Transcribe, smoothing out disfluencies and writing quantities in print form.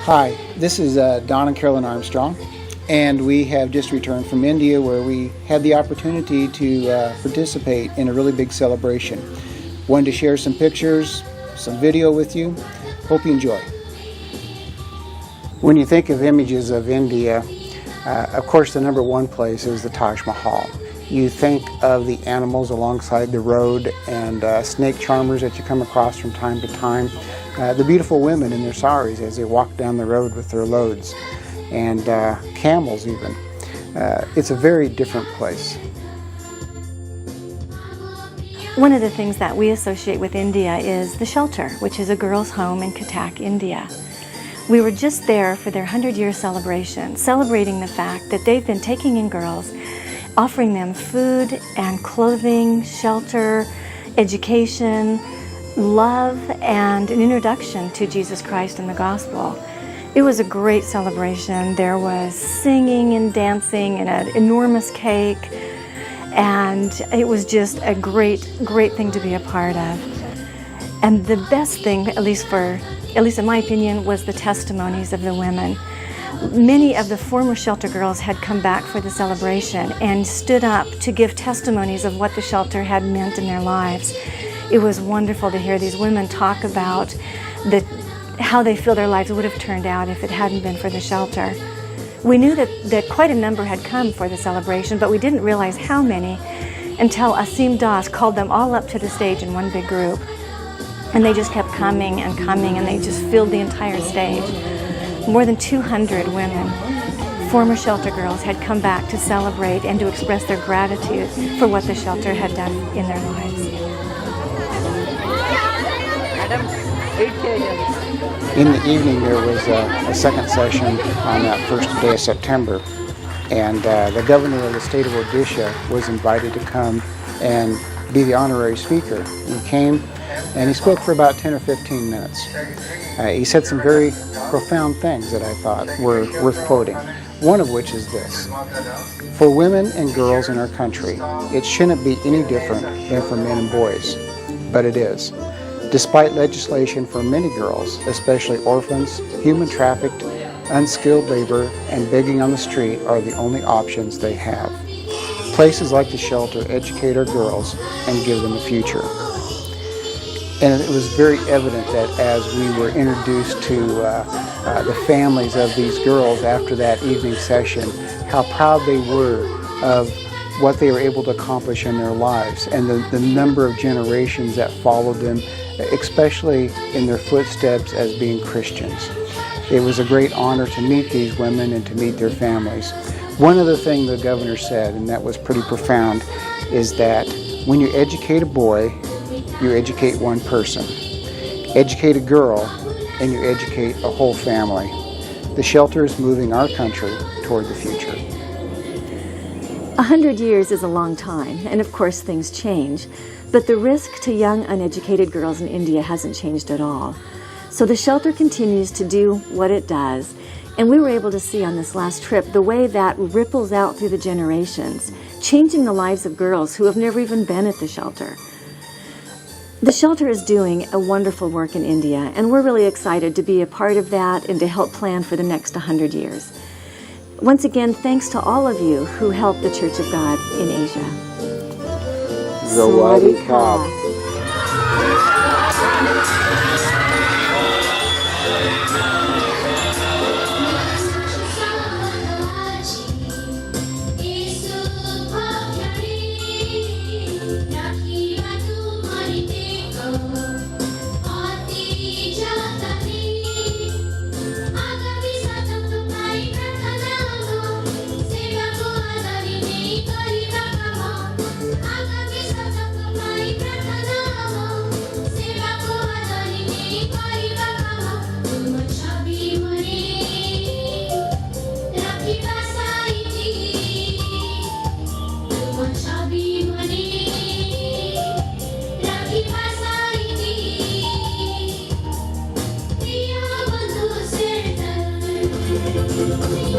Hi, this is Don and Caroline Armstrong, and we have just returned from India where we had the opportunity to participate in a really big celebration. Wanted to share some pictures, some video with you. Hope you enjoy. When you think of images of India, of course the number one place is the Taj Mahal. You think of the animals alongside the road and snake charmers that you come across from time to time. The beautiful women in their saris as they walk down the road with their loads, and camels even. It's a very different place. One of the things that we associate with India is the shelter, which is a girls' home in Cuttack, India. We were just there for their 100-year celebration, celebrating the fact that they've been taking in girls, offering them food and clothing, shelter, education, love, and an introduction to Jesus Christ and the gospel. It was a great celebration. There was singing and dancing and an enormous cake, and it was just a great thing to be a part of. And the best thing, at least in my opinion, was the testimonies of the women. Many of the former shelter girls had come back for the celebration and stood up to give testimonies of what the shelter had meant in their lives. It was wonderful to hear these women talk about how they feel their lives would have turned out if it hadn't been for the shelter. We knew that quite a number had come for the celebration, but we didn't realize how many until Asim Das called them all up to the stage in one big group. And they just kept coming and coming, and they just filled the entire stage. More than 200 women, former shelter girls, had come back to celebrate and to express their gratitude for what the shelter had done in their lives. In the evening there was a second session on that first day of September, and the governor of the state of Odisha was invited to come and be the honorary speaker. He came and he spoke for about 10 or 15 minutes. He said some very profound things that I thought were worth quoting, one of which is this: for women and girls in our country, it shouldn't be any different than for men and boys, but it is. Despite legislation for many girls, especially orphans, human trafficked, unskilled labor, and begging on the street are the only options they have. Places like the shelter educate our girls and give them a future. And it was very evident that as we were introduced to the families of these girls after that evening session, how proud they were of what they were able to accomplish in their lives, and the number of generations that followed them, especially in their footsteps as being Christians. It was a great honor to meet these women and to meet their families. One other thing the governor said, and that was pretty profound, is that when you educate a boy, you educate one person. Educate a girl, and you educate a whole family. The shelter is moving our country toward the future. 100 years is a long time, and of course things change, but the risk to young uneducated girls in India hasn't changed at all. So the shelter continues to do what it does, and we were able to see on this last trip the way that ripples out through the generations, changing the lives of girls who have never even been at the shelter. The shelter is doing a wonderful work in India, and we're really excited to be a part of that and to help plan for the next 100 years. Once again, thanks to all of you who helped the Church of God in Asia. Sawadee Krap. Thank you.